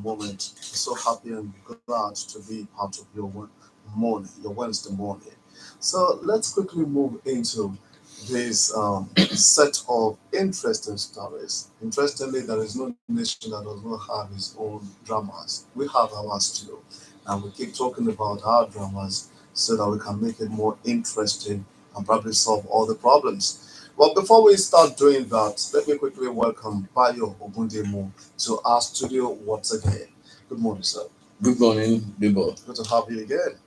moment. So happy and glad to be part of your morning, your Wednesday morning. So let's quickly move into this set of interesting stories. Interestingly, there is no nation that does not have its own dramas. We have ours too, and we keep talking about our dramas so that we can make it more interesting and probably solve all the problems. Well, before we start doing that, let me quickly welcome Bayo Obundemo to our studio once again. Good morning, sir. Good morning, Debo. Good to have you again.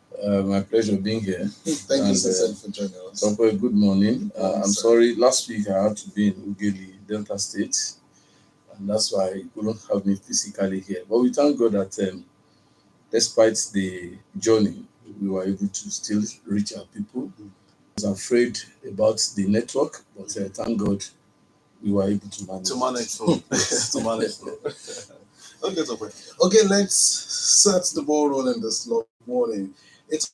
My pleasure being here. Thank you, Cecil, for joining us. Proper good morning. I'm sir. sorry, last week I had to be in Ugeli, Delta State, and that's why you couldn't have me physically here. But we thank God that despite the journey, we were able to still reach our people. I was afraid about the network, but thank God we were able to manage. To manage through. To manage through. Okay, so okay, let's set the ball rolling this morning. It's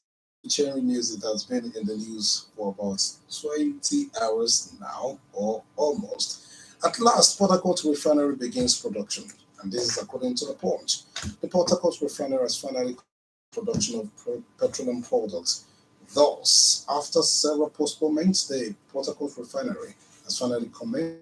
sharing news. It has been in the news for about 20 hours now, or almost. At last, Port Harcourt Refinery begins production, and this is according to the Punch. The Port Harcourt Refinery has finally production of petroleum products. Thus, after several postponements, the Port Harcourt Refinery has finally commenced.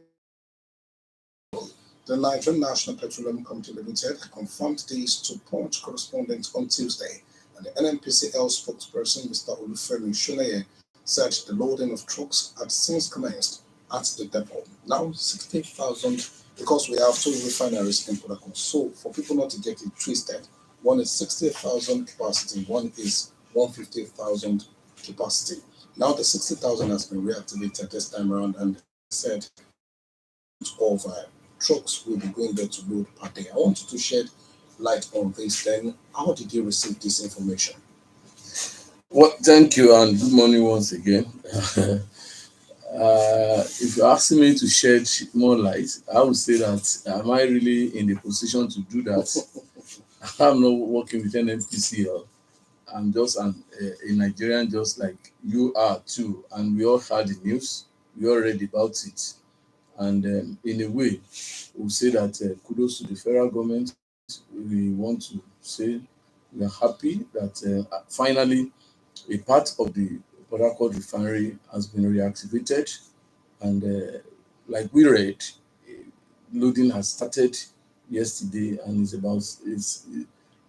The Nigerian National Petroleum Company Limited confirmed this to Punch correspondent on Tuesday, and the NNPCL spokesperson, Mr. Olufemi Shuneye, said the loading of trucks had since commenced at the depot. Now, 60,000, because we have two refineries in Port Harcourt. So, for people not to get it twisted, one is 60,000 capacity, one is 150,000 capacity. Now, the 60,000 has been reactivated this time around, and said of trucks will be going there to load per day. I want you to shed light on this. Then, how did you receive this information? Well, thank you and good morning once again. If you're asking me to shed more light, I would say that am I really in the position to do that? I'm not working with NNPCL. I'm just a Nigerian, just like you are too, and we all heard the news. We all read about it, and in a way, we'll say that kudos to the federal government. We want to say we are happy that finally a part of the Port Harcourt refinery has been reactivated, and like we read, loading has started yesterday, and it's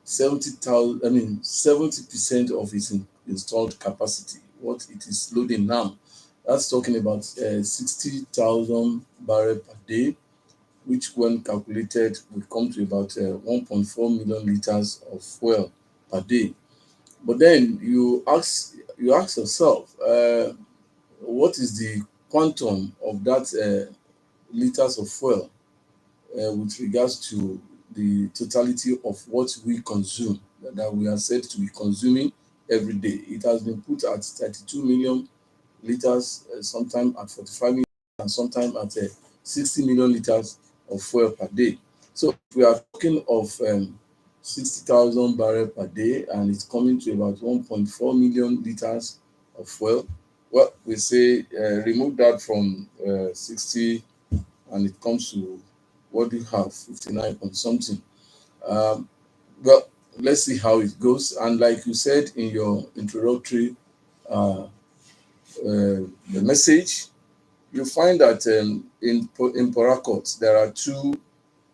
70,000. I mean, 70% of its installed capacity. What it is loading now, that's talking about 60,000 barrel per day, which when calculated would come to about 1.4 million liters of fuel per day. But then you ask yourself, what is the quantum of that liters of fuel with regards to the totality of what we consume, that we are said to be consuming every day? It has been put at 32 million liters, sometime at 45 million, and sometime at 60 million liters of fuel per day. So if we are talking of 60,000 barrel per day, and it's coming to about 1.4 million liters of fuel. Well, we say remove that from 60, and it comes to what do you have, 59 point something. Um, well, let's see how it goes. And like you said in your introductory uh, the message, you find that in Port Harcourt there are two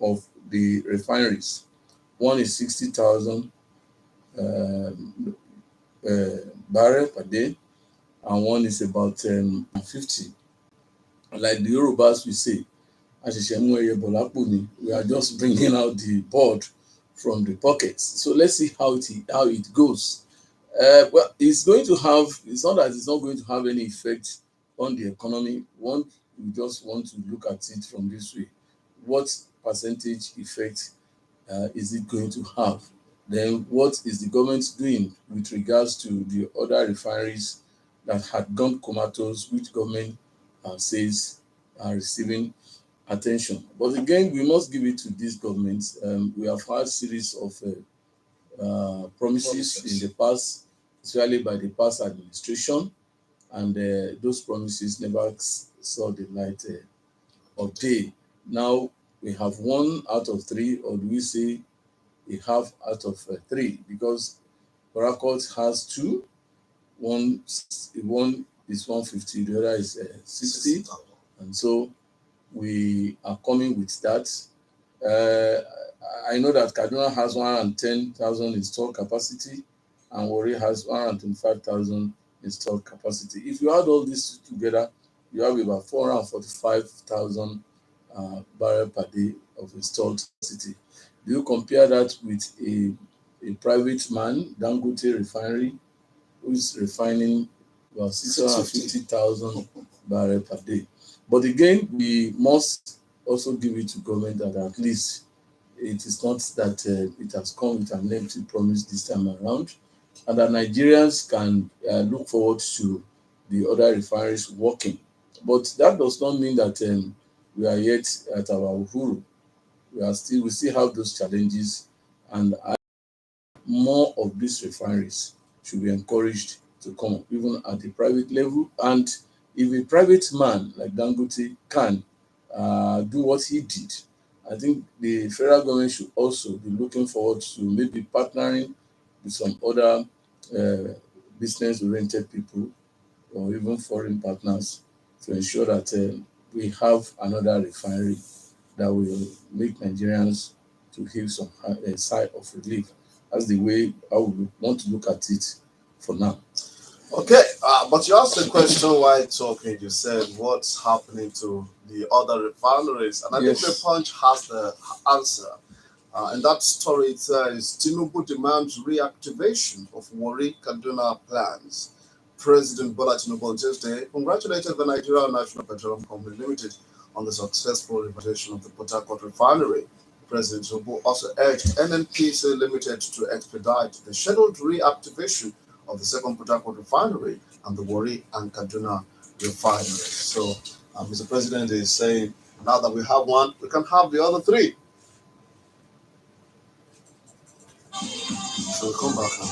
of the refineries. One is 60,000 um, barrel per day, and one is about 50. Like the Yorubas we say, "Àṣẹ̀ṣẹ̀ ẹyẹ bọ̀ lápò ni." We are just bringing out the board from the pockets. So let's see how it goes. Well, it's going to have. It's not that it's not going to have any effect on the economy. One, we just want to look at it from this way: what percentage effect is it going to have? Then, what is the government doing with regards to the other refineries that had gone comatose, which government says are receiving attention? But again, we must give it to these governments. We have had series of promises in the past, especially by the past administration, and those promises never saw the light of day. Now we have one out of three, or do we say a half out of three, because Oracle has two. One is 150, the other is 60, and so we are coming with that. I know that Kaduna has 110,000 installed capacity, and Warri has 125,000 installed capacity. If you add all these together, you have about 445,000 barrel per day of installed capacity. Do you compare that with a private man, Dangote refinery, who is refining about 650,000 barrel per day? But again, we must also give it to government that at least it is not that it has come with an empty promise this time around, and that Nigerians can look forward to the other refineries working. But that does not mean that we are yet at our uhuru. We still have those challenges, and more of these refineries should be encouraged to come up, even at the private level. And if a private man like Dangote can do what he did, I think the federal government should also be looking forward to maybe partnering with some other business-oriented people or even foreign partners to ensure that we have another refinery that will make Nigerians to heave some sigh of relief. That's the way I would want to look at it for now. Okay, but you asked the question while talking. You said what's happening to the other refineries, and I think the Punch has the answer. And that story, it says Tinubu demands reactivation of Warri Kaduna plans. President Bola Tinubu on Tuesday congratulated the Nigerian National Petroleum Company Limited on the successful repatriation of the Port Harcourt refinery. President Tinubu also urged NNPC Limited to expedite the scheduled reactivation of the second Port Harcourt refinery and the Warri and Kaduna refineries. So, Mr. President is saying, now that we have one, we can have the other three. So we'll come back now.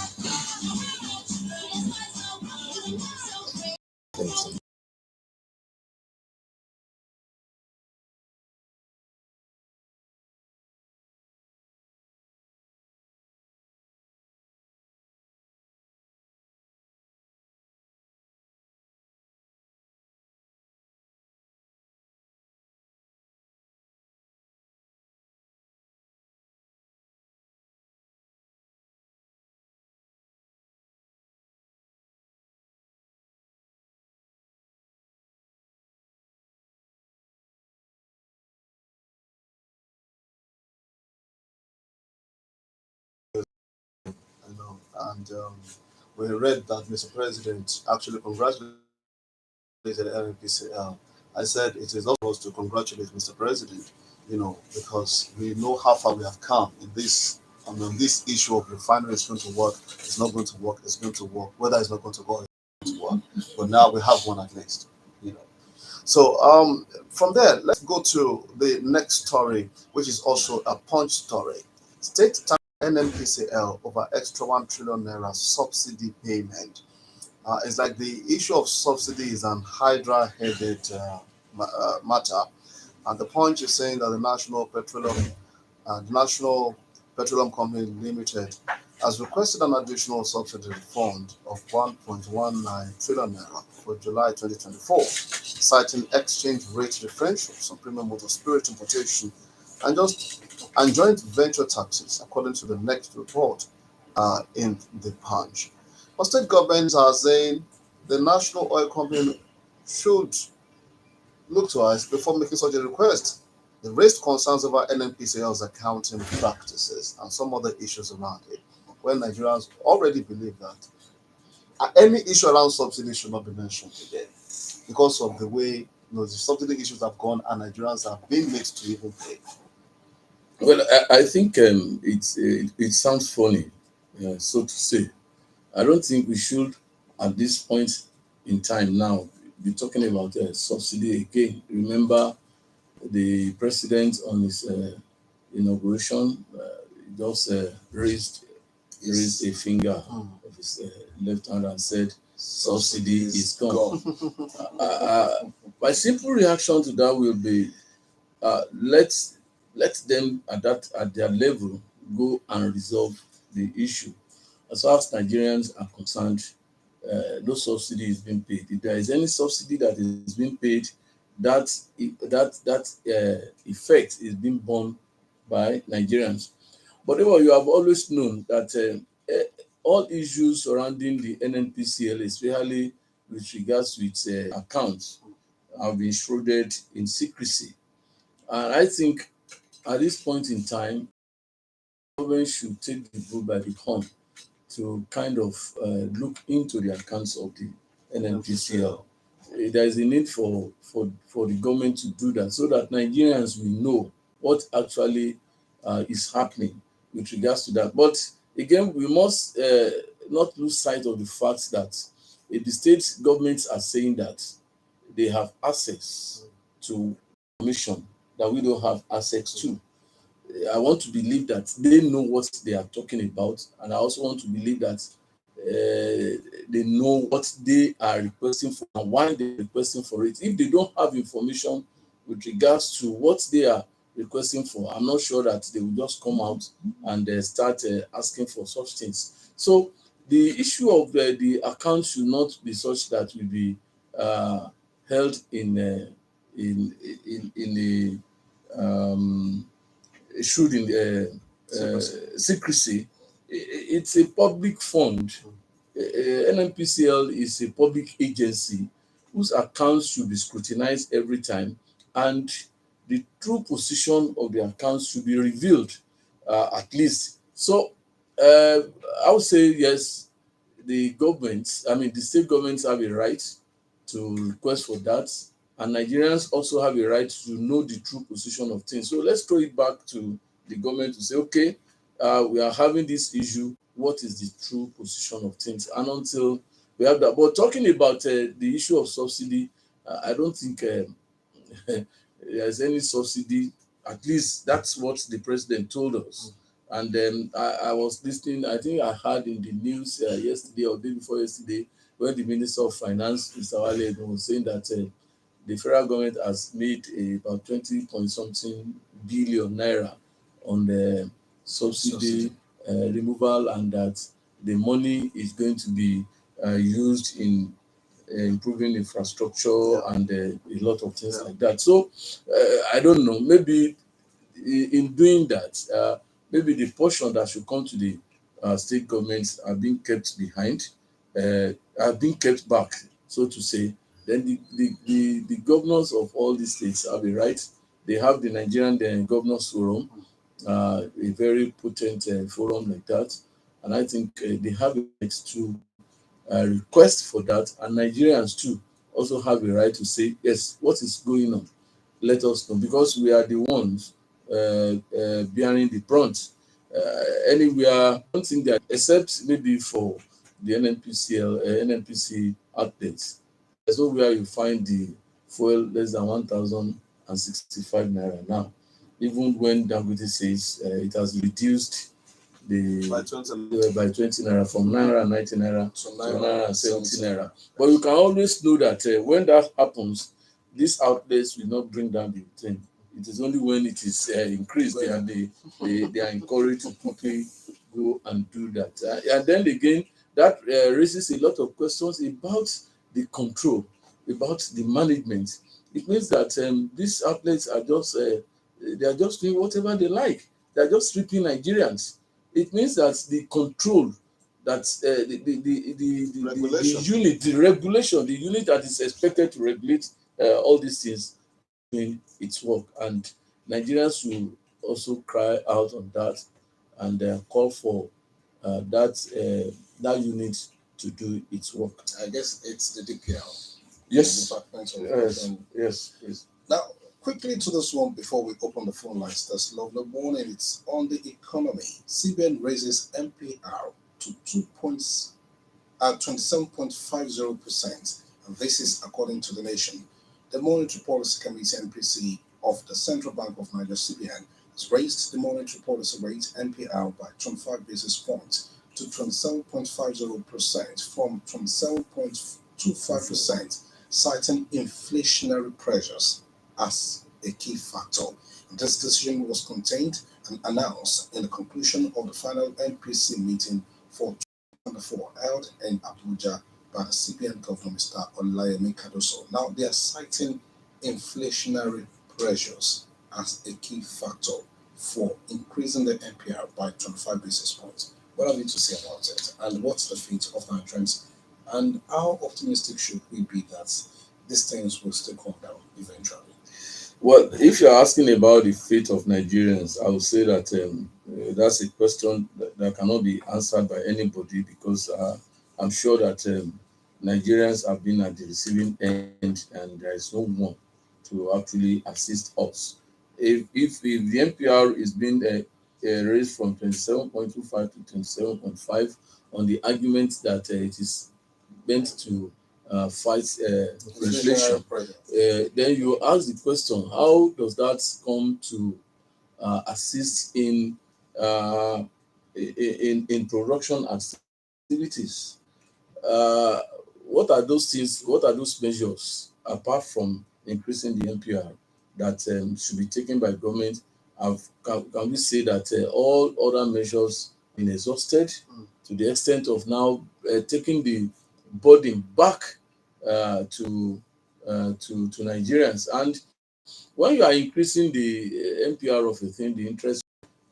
I know. And we read that Mr. President actually congratulated the NNPCL. I said it is not for us to congratulate Mr. President, because we know how far we have come in this. I mean, this issue of refinery is going to work, it's not going to work, it's going to work. Whether it's not going to work, it's going to work. But now we have one at least. So from there, let's go to the next story, which is also a punch story. State tax NNPCL over extra 1 trillion naira subsidy payment. It's like the issue of subsidy is an hydra-headed matter, and the point is saying that the National Petroleum Company Limited has requested an additional subsidy fund of 1.19 trillion naira for July 2024, citing exchange rate differentials on premium motor spirit importation and joint venture taxes, according to the next report in the Punch. But state governments are saying the National Oil Company should look twice before making such a request. They raised concerns over NNPCL's accounting practices and some other issues around it, when Nigerians already believe that any issue around subsidy should not be mentioned again because of the way the subsidy issues have gone and Nigerians have been made to even pay. Well, I think it sounds funny, so to say. I don't think we should, at this point in time now, be talking about subsidy again. Remember, the president on his inauguration just raised a finger of his left hand and said, "Subsidy is gone." My simple reaction to that will be, let them at their level go and resolve the issue. As far as Nigerians are concerned, no subsidy is being paid. If there is any subsidy that is being paid, that effect is being borne by Nigerians. But you have always known that all issues surrounding the NNPCL, especially with regards to its accounts, have been shrouded in secrecy. And I think at this point in time, government should take the bull by the horn to kind of look into the accounts of the NNPCL. There is a need for the government to do that so that Nigerians will know what actually is happening with regards to that. But again, we must not lose sight of the fact that the state governments are saying that they have access to information that we don't have access to. I want to believe that they know what they are talking about, and I also want to believe that they know what they are requesting for and why they're requesting for it. If they don't have information with regards to what they are requesting for, I'm not sure that they will just come out and start asking for such things. So the issue of the account should not be such that will be held in a issued in secrecy. It's a public fund. NNPCL is a public agency whose accounts should be scrutinized every time, and the true position of the accounts should be revealed at least. So I would say yes, the state governments have a right to request for that, and Nigerians also have a right to know the true position of things. So let's throw it back to the government to say, okay, we are having this issue. What is the true position of things? And until we have that, but talking about the issue of subsidy, I don't think there's any subsidy. At least that's what the president told us. And then I was listening, I think I heard in the news yesterday or day before yesterday, when the Minister of Finance, Mr. Wale, was saying that the federal government has made about 20 point something billion naira on the subsidy removal, and that the money is going to be used in improving infrastructure and a lot of things like that. So I don't know, maybe in doing that, maybe the portion that should come to the state governments are being kept behind, are being kept back, so to say. Then the governors of all these states have a right. They have the Nigerian Governors Forum, a very potent forum like that. And I think they have a right to request for that. And Nigerians too also have a right to say, yes, what is going on? Let us know, because we are the ones bearing the brunt. Anywhere, I don't think that, except maybe for the NNPC outlets, there's nowhere you find the fuel less than 1,065 naira now. Even when Dangote says it has reduced by 20 naira from naira 90 naira to naira 70 naira. But you can always know that when that happens, these outlets will not bring down the thing. It is only when it is increased they are encouraged to quickly go and do that. And then again, that raises a lot of questions about the control, about the management. It means that these outlets are just they are just doing whatever they like. They are just stripping Nigerians. It means that the control, that the regulation, the unit that is expected to regulate all these things, doing its work, and Nigerians will also cry out on that and call for that unit to do its work. I guess it's the DPL. Yes. The Department of Yes. Now, quickly to this one before we open the phone lines. This lovely morning, it's on the economy. CBN raises MPR to 27.50%. And this is according to the Nation. The Monetary Policy Committee (MPC) of the Central Bank of Nigeria (CBN) has raised the monetary policy rate (MPR) by 25 basis points to 27.50% from 27.25%, citing inflationary pressures as a key factor. This decision was contained and announced in the conclusion of the final NPC meeting for 2024 held in Abuja by the CBN Governor Mr. Olayemi Kadoso. Now they are citing inflationary pressures as a key factor for increasing the NPR by 25 basis points. What have you to say about it? And what's the fate of Nigerians? And how optimistic should we be that these things will still come down eventually? Well, if you're asking about the fate of Nigerians, I would say that that's a question that cannot be answered by anybody because I'm sure that Nigerians have been at the receiving end and there is no one to actually assist us. If the NPR is being raised from 27.25 to 27.5 on the argument that it is meant to fight inflation, then you ask the question, how does that come to assist uh, in production activities? Uh, what are those things? What are those measures apart from increasing the NPR that should be taken by government? Can we say that all other measures been exhausted to the extent of now taking the burden back to Nigerians? And when you are increasing the NPR of a thing, the interest,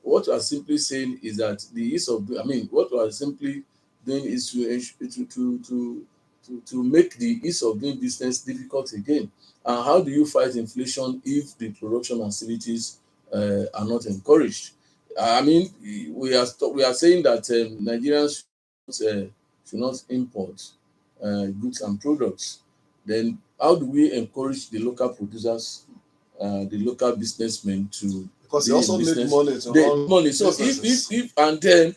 what you are simply saying is that the ease of, I mean, what you are simply doing is to make the ease of doing business difficult again. And how do you fight inflation if the production activities are not encouraged? I mean, we are saying that Nigerians should not import goods and products. Then how do we encourage the local producers, the local businessmen to because they also need money to run money? So businesses. if and then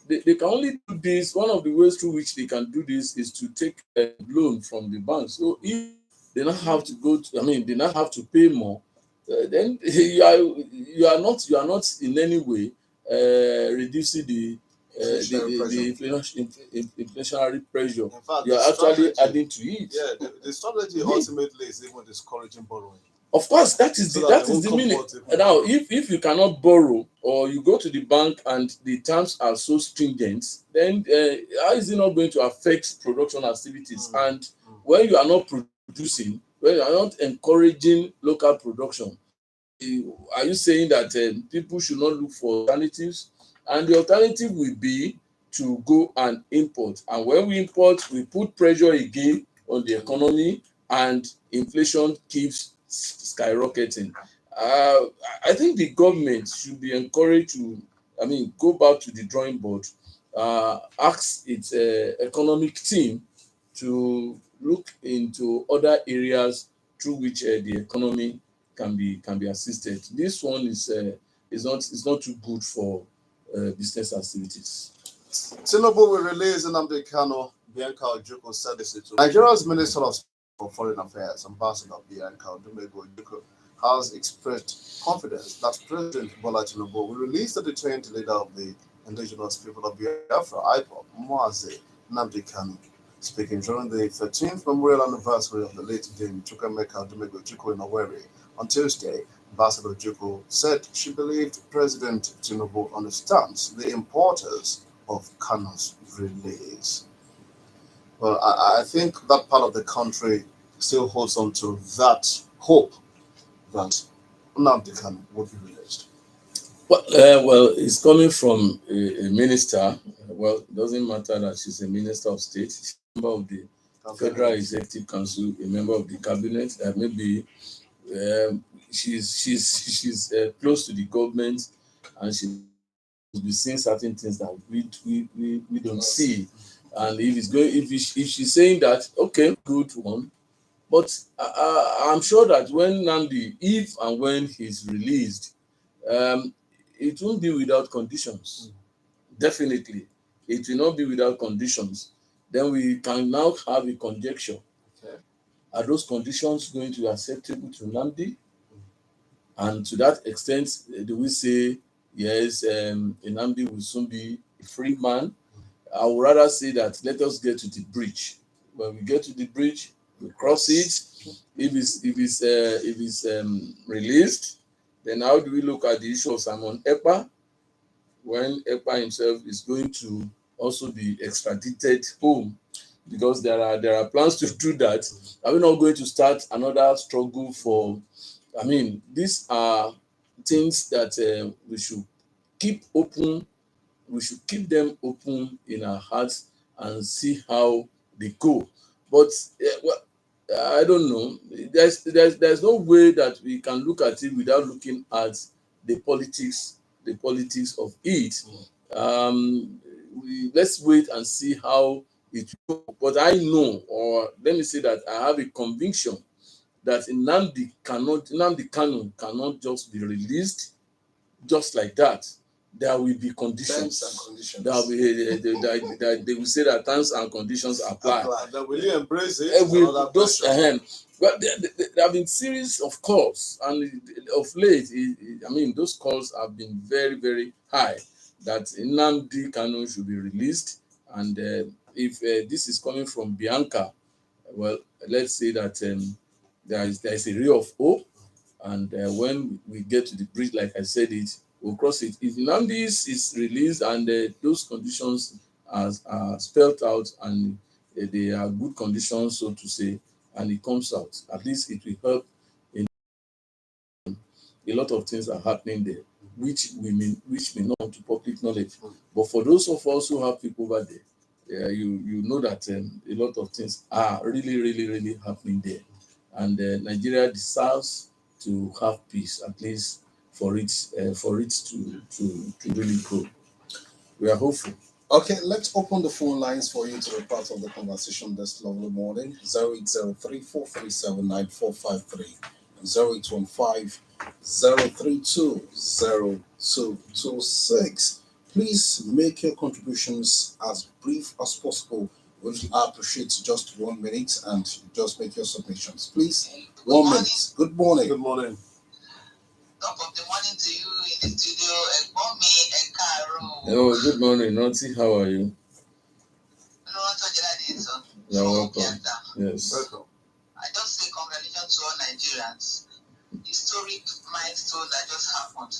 they can only do this. One of the ways through which they can do this is to take a loan from the bank. So if they not have to go to, I mean, they not have to pay more, then you are not in any way reducing the inflationary pressure. In fact, You are actually adding to it. Yeah, the strategy ultimately is even discouraging borrowing. Of course, that is So the meaning. Now, if you cannot borrow or you go to the bank and the terms are so stringent, then how is it not going to affect production activities? And when you are not producing, when you are not encouraging local production, are you saying that people should not look for alternatives? And the alternative will be to go and import. And when we import, we put pressure again on the economy, and inflation keeps skyrocketing. I think the government should be encouraged to, I mean, go back to the drawing board, ask its economic team to look into other areas through which the economy can be assisted. This one is not too good for business activities. Tinubu will release Nnamdi Kanu. Bianca Ojukwu said this to Nigeria's Minister of Foreign Affairs, Ambassador Bianca Ojukwu, has expressed confidence that President Bola Tinubu will release the detained leader of the indigenous people of Biafra, IPOB, Muazi Nnamdi Kanu. Speaking during the 13th memorial anniversary of the late Dame Chukwuemeka Ojukwu in Owerri on Tuesday, Ambassador Ojukwu said she believed President Tinubu understands the importance of Kanu's release. Well, I think that part of the country still holds on to that hope that Nnamdi Kanu would be released. Well, it's coming from a minister. Well, it doesn't matter that she's a minister of state. She's a member of the Federal Executive Council, a member of the cabinet. Maybe she's close to the government, and she will be seeing certain things that we don't see. And if she's saying that, okay, good one. But I'm sure that when Nnamdi, if and when he's released, it won't be without conditions. Definitely, it will not be without conditions. Then we can now have a conjecture. Okay. Are those conditions going to be acceptable to Nnamdi? And to that extent, do we say, yes, Nnamdi will soon be a free man? I would rather say that let us get to the bridge. When we get to the bridge, we cross it. If it's released, Then how do we look at the issue of Simon Ekpa, when Ekpa himself is going to also be extradited home, because there are plans to do that? Are we not going to start another struggle for? I mean, these are things that we should keep open. We should keep them open in our hearts and see how they go. But well, I don't know. There's no way that we can look at it without looking at the politics of it. Let's wait and see how it will. But I know, or let me say that I have a conviction that Nnamdi Kanu cannot just be released just like that. There will be conditions. Terms and conditions. There will be, they will say that terms and conditions apply. Then will you embrace it? Well, there have been series of calls, and of late, I mean, those calls have been very, very high that Nnamdi Kanu should be released. And if this is coming from Bianca, well, let's say that there is a ray of hope, and when we get to the bridge, like I said, we'll cross it. If Nnamdi is released and those conditions are spelled out, and they are good conditions, so to say, and it comes out, at least it will help. A lot of things are happening there, which may not come to public knowledge. But for those of us who have people over there, you know that a lot of things are really, really, really happening there, and Nigeria deserves to have peace, at least for it to really grow. We are hopeful. Okay, let's open the phone lines for you to be part of the conversation this lovely morning. 0803-437-9453 and 0815-032-0226. Please make your contributions as brief as possible. We'll appreciate just 1 minute and just make your submissions. Please, 1 minute. Good morning. Good morning. Top of the morning to you in the studio, Egbomi Ekaro. Oh, good morning, Nancy. How are you? You're welcome. Yes. Welcome. I just say congratulations to all Nigerians. Historic milestone that just happened.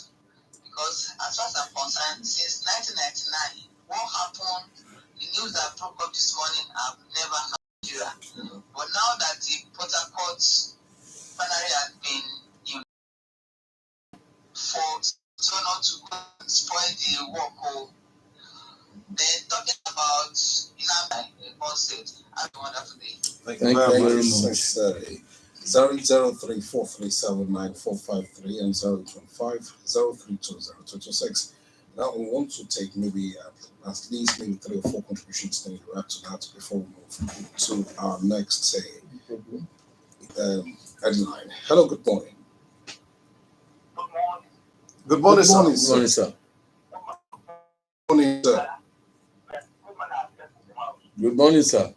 Because as far as I'm concerned, since 1999, what happened, the news that broke up this morning, I've never had in Nigeria. But now that the Port Harcourt finally has been for so not to go and spoil the work. Then talking about concept, have a wonderful day. Thank you very much. 003-437-9453 and 025-032-0226. Now we want to take maybe at least 3 or 4 contributions then we'll add to that before we move to our next headline. Hello, good morning. Good morning, sir. Good morning, sir. Good morning, sir. Good morning, sir.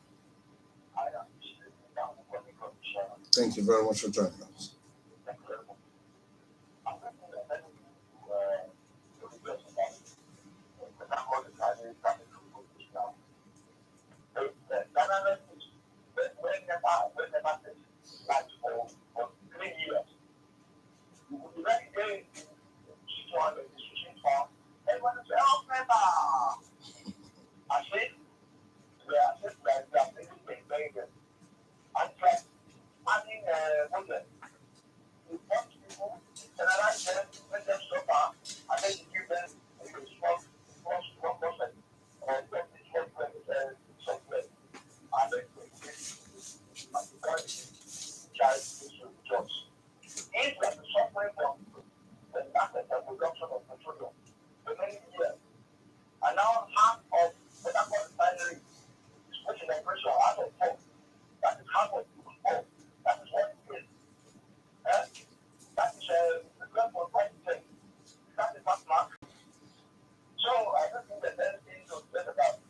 Thank you very much for joining us.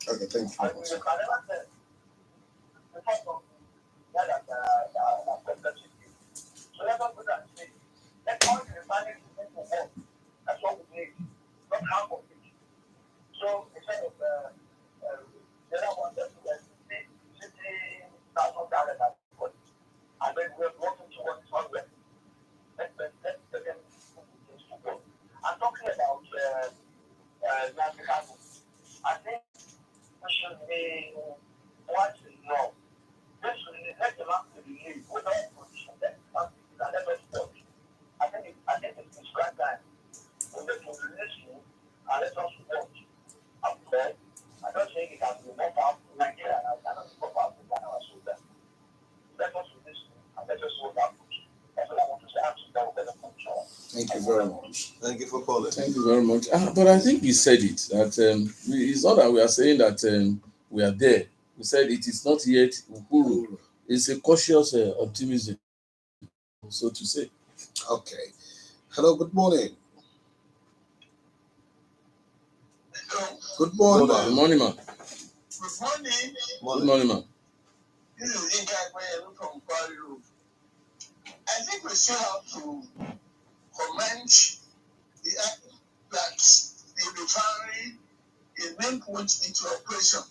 Okay, thank you very much. want to know. This will let them have to believe without position. Let us watch. I think it's described that when they will listen and let us watch. Okay? I'm not saying it can be more powerful in Nigeria and I cannot be more powerful than our soldiers. Let us listen and let us hold that push. That's what I want to say. I'm saying that we're better control. Thank you very much. Thank you for calling. Thank you very much. But I think he said it that it's not that we are saying that we are there. We said it is not yet Uhuru. It's a cautious optimism, so to say. Okay. Hello, good morning. Hello. Good morning, Good Good ma'am. morning, man. Good morning. Good morning, man. This is Adeyinka from Kwari Road. I think we still have to commend the act that the refinery is being put into operation.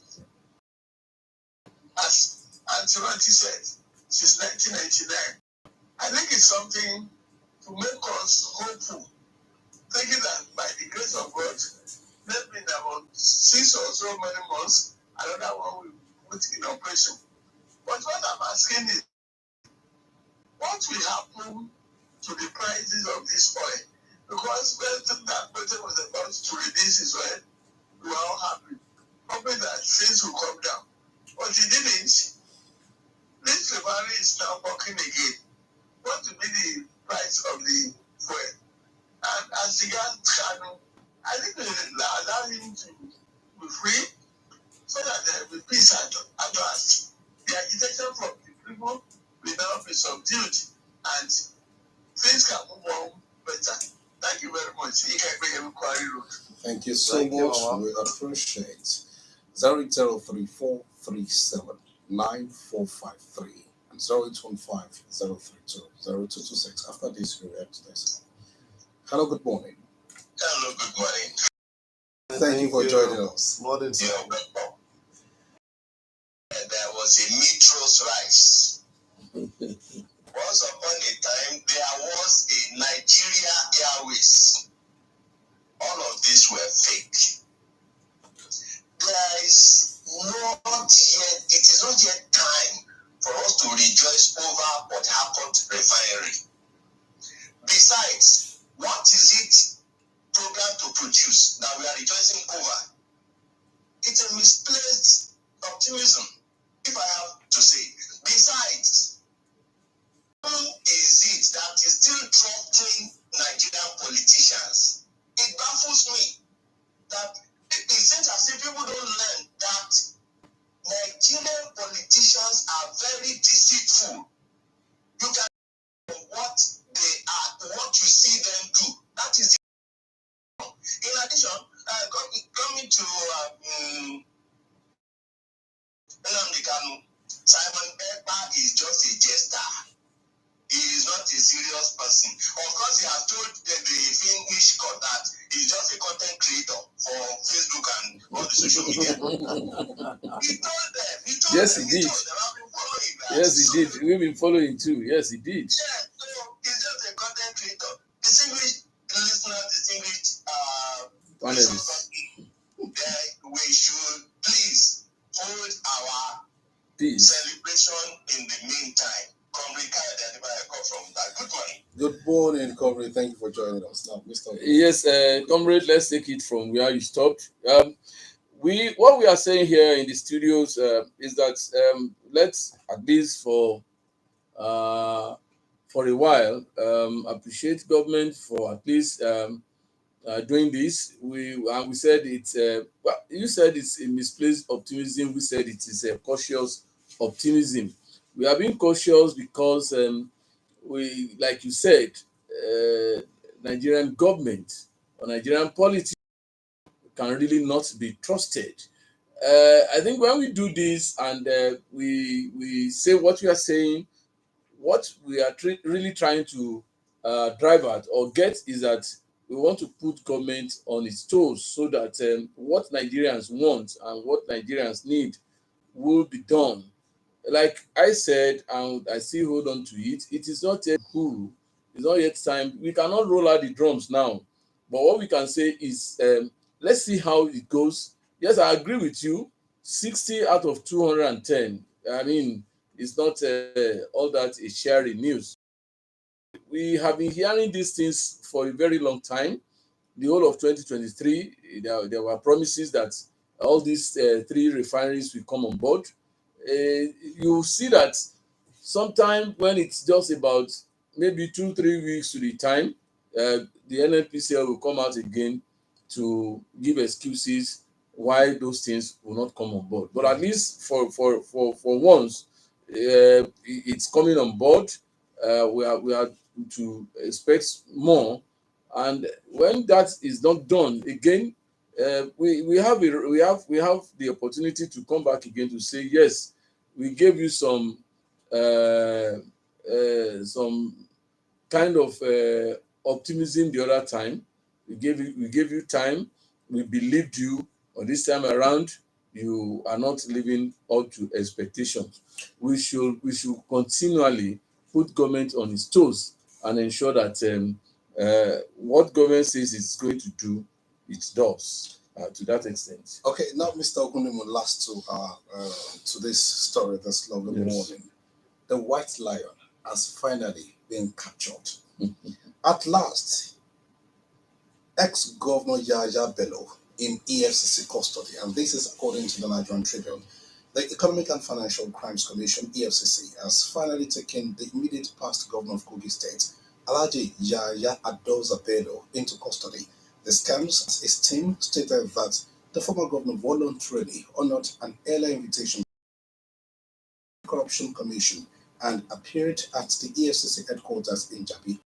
As Auntie said, since 1999. I think it's something to make us hopeful, thinking that by the grace of God, maybe in about 6 or so many months, another one will put in operation. But what I'm asking is, what will happen to the prices of this oil? Because when that person was about to release his oil, we were all happy, hoping that things will come down. But it didn't. This refinery is now working again. What will be the price of the fuel? And as the gas channel, I think we will allow him to be free so that there will be peace at last. The agitation from the people will now be subdued and things can move on better. Thank you very much. You can bring him Quarry Road. Thank you so Thank you, much. Mama. We appreciate 003437945 and 0815-032-0226. After this, we react to this. Hello, good morning. Hello, good morning. Thank you for joining us. Morning, sir. You're welcome. There was a meatros rice. Once upon a time, there was a Nigeria Airways. All of these were fake. There is not yet, it is not yet time for us to rejoice over Port Harcourt refinery. Besides, what is it programmed to produce that we are rejoicing over? It's a misplaced optimism, if I have to say. Besides, who is it that is still trusting Nigerian politicians? It baffles me that it seems as if people don't learn that Nigerian politicians are very deceitful. You can know what they are, what you see them do. That is it. In addition, coming to Nnamdi Kanu, Simon Ekpa is just a jester. He is not a serious person. Of course, he has told the Finnish court that he's just a content creator for Facebook and all the social media. He told them. Yes, he did. I've been following that. Yes, he did. We've been following too. Yes, he did. Yeah, so he's just a content creator. Distinguished listeners, distinguished Panelists. we should please hold our Peace. celebration in the meantime. Comrade Kayode Adeyinka from that. Good morning. Good morning, Comrade. Thank you for joining us. Now, Mr. Yes, comrade, let's take it from where you stopped. What we are saying here in the studios is that let's at least for a while appreciate government for at least doing this. We said it's well, you said it's a misplaced optimism. We said it is a cautious optimism. We are being cautious because we, like you said, Nigerian government or Nigerian politics can really not be trusted. I think when we do this and we say what we are saying, what we are really trying to drive at or get is that we want to put government on its toes so that what Nigerians want and what Nigerians need will be done. Like I said, and I still hold on to it, it is not yet cool. It's not yet time. We cannot roll out the drums now. But what we can say is let's see how it goes. Yes, I agree with you. 60 out of 210. I mean, it's not all that a sharing news. We have been hearing these things for a very long time. The whole of 2023, there were promises that all these three refineries will come on board. You see that sometime when it's just about maybe 2 3 weeks to the time, the NNPCL will come out again to give excuses why those things will not come on board. But at least for once, it's coming on board. We are to expect more, and when that is not done again, we have the opportunity to come back again to say yes, we gave you some kind of optimism the other time. We gave you time. We believed you. But this time around, you are not living up to expectations. We should continually put government on its toes and ensure that what government says it's going to do, it does to that extent. Okay, now, Mr. Ogunimo, last to this story this lovely Yes. morning. The white lion has finally been captured. At last, ex-governor Yahya Bello in EFCC custody, and this is according to the Nigerian Tribune. The Economic and Financial Crimes Commission (EFCC) has finally taken the immediate past governor of Kogi State, Alhaji Yahya Adoza Bello, into custody. The scams, his team stated that the former governor voluntarily honored an earlier invitation to the Corruption Commission and appeared at the EFCC headquarters in Jabi.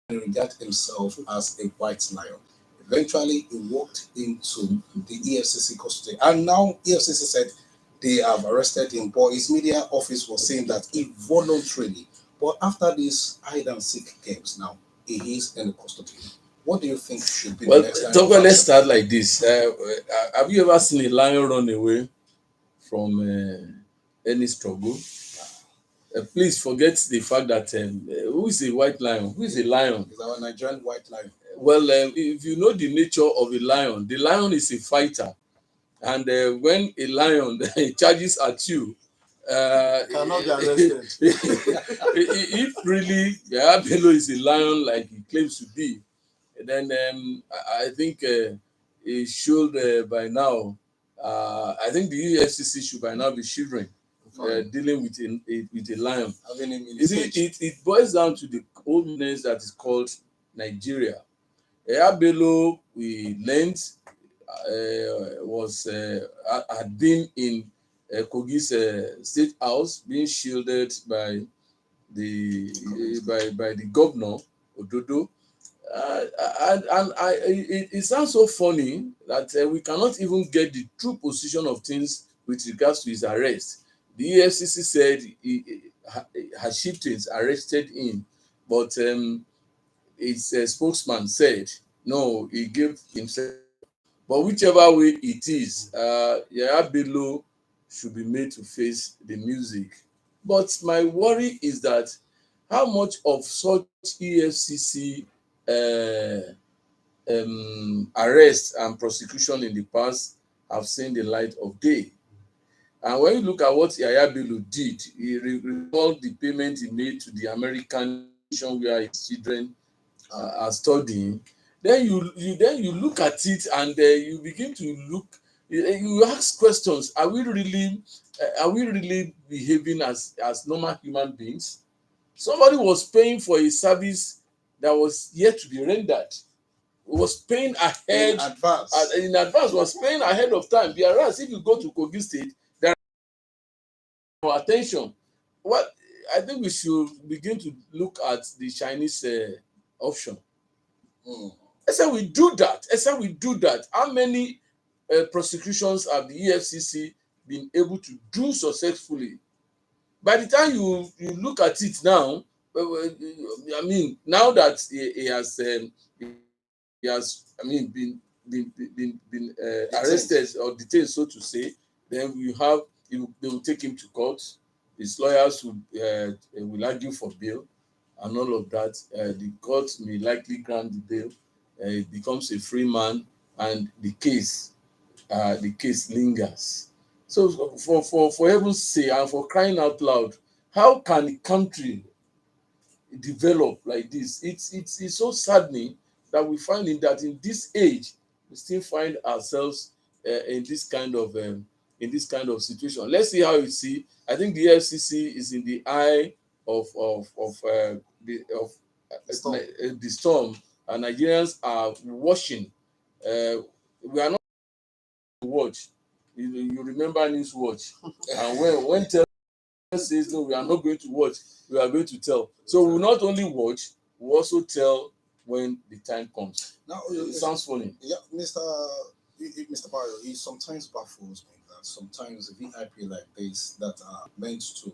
He regarded himself as a white lion. Eventually, he walked into the EFCC custody, and now EFCC said they have arrested him. But his media office was saying that he voluntarily. But after these hide and seek games, now he is in custody. What do you think should be Well, the next line of Togo, let's action? start like this. Have you ever seen a lion run away from any struggle? Please forget the fact that who is a white lion? Who is a lion? It's our Nigerian white lion. Well, if you know the nature of a lion, the lion is a fighter. And when a lion charges at you, Cannot be arrested. if really Bello is a lion like he claims to be, then I think he should by now. I think the EFCC should by now be shivering, dealing with a lion. Having him in You see, it boils down to the oldness that is called Nigeria. Bello, we learned, had been in Kogi's state house, being shielded by the governor Ododo. It sounds so funny that we cannot even get the true position of things with regards to his arrest. The EFCC said her chieftains arrested him, but his spokesman said no, he gave himself. But whichever way it is, Yahya Bello should be made to face the music. But my worry is that how much of such EFCC arrest and prosecution in the past have seen the light of day. And when you look at what Yahya Bello did, he recalled the payment he made to the American nation where his children are studying. Then you look at it and you begin to look. You ask questions: Are we really behaving as normal human beings? Somebody was paying for a service that was yet to be rendered. Was paying ahead in advance, was paying ahead of time. Whereas if you go to Kogi State, there are no attention. What I think we should begin to look at the Chinese option. Except we do that, how many prosecutions have the EFCC been able to do successfully? By the time you look at it now, I mean, now that he has been arrested or detained, so to say, then they will take him to court. His lawyers will argue for bail and all of that. The court may likely grant the bail. He becomes a free man, and the case the case lingers. So for heaven's sake and for crying out loud, how can a country develop like this? It's so saddening that we find that in this age we still find ourselves in this kind of situation. Let's see how you see. I think the FCC is in the eye of the storm, and Nigerians are watching. We are not to watch. You remember News Watch, and when tell says no, we are not going to watch, we are going to tell. So we will not only watch, we also tell when the time comes. Now, it sounds funny. Yeah, Mr. Bayo, it sometimes baffles me that sometimes VIP like this that are meant to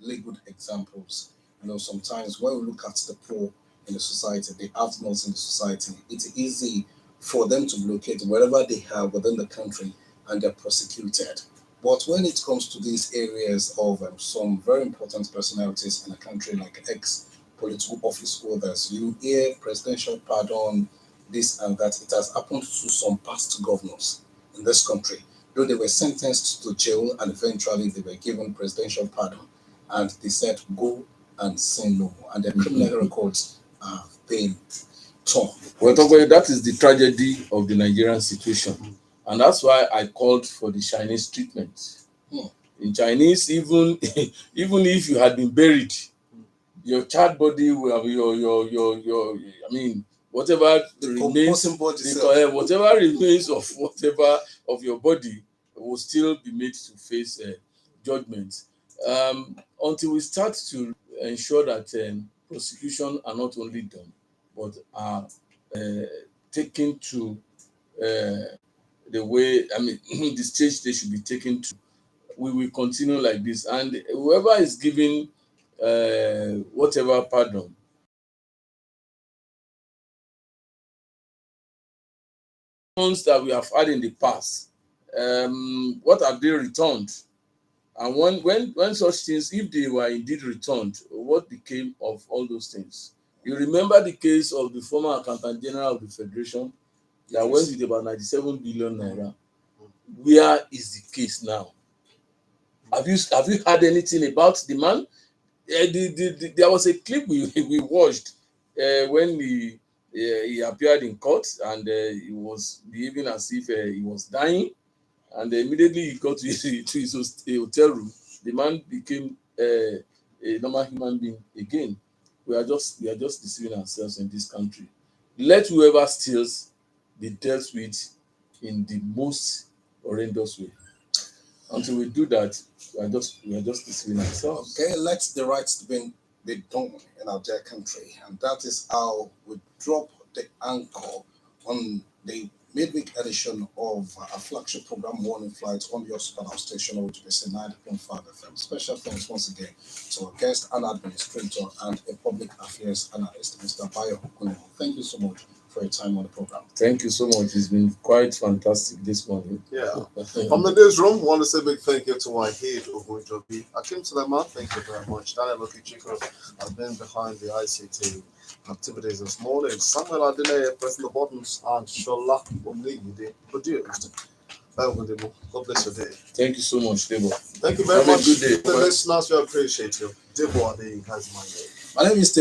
lay good examples. Sometimes when we look at the poor in the society, the outlaws in the society, it's easy for them to locate wherever they are within the country and they're prosecuted. But when it comes to these areas of some very important personalities in a country like ex-political office holders, you hear presidential pardon, this and that. It has happened to some past governors in this country, though they were sentenced to jail and eventually they were given presidential pardon. And they said, go and sin no more. And their criminal records have been torn. Well, that is the tragedy of the Nigerian situation. And that's why I called for the Chinese treatment. In Chinese, even if you had been buried, your charred body will have whatever remains, whatever remains of whatever of your body will still be made to face judgment. Until we start to ensure that prosecution are not only done, but are taken to the way, the stage they should be taken to, we will continue like this. And whoever is giving whatever pardon, ones that we have had in the past, what have they returned? And when such things, if they were indeed returned, what became of all those things? You remember the case of the former Accountant General of the Federation that went with about 97 billion naira. Where is the case now? Have you heard anything about the man? There was a clip we watched when he appeared in court and he was behaving as if he was dying, and immediately he got to his hotel room. The man became a normal human being again. We are just deceiving ourselves in this country. Let whoever steals be dealt with in the most horrendous way. Until we do that, we are just deceiving ourselves. Okay, let the rights be done in our dear country, and that is how we drop the anchor on the midweek edition of a flagship program, Morning Flight, on your Spanner station, which is 90.5 FM. Special thanks once again to our guest and administrator and a public affairs analyst, Mr. Bayo Hukunemo. Thank you so much for your time on the program. Thank you so much. It's been quite fantastic this morning. Yeah. From the newsroom, I want to say a big thank you to my head of Joby. Akim Suleiman, thank you very much. Daniel Okichiko has been behind the ICT activities this morning. Samuel Adine pressing the buttons, and Shola Omnigide produced. God bless your day. Thank you so much, Debo. Thank you very much. Have a good day. The listeners, we appreciate you. Debo Adeyinka is my name. My name is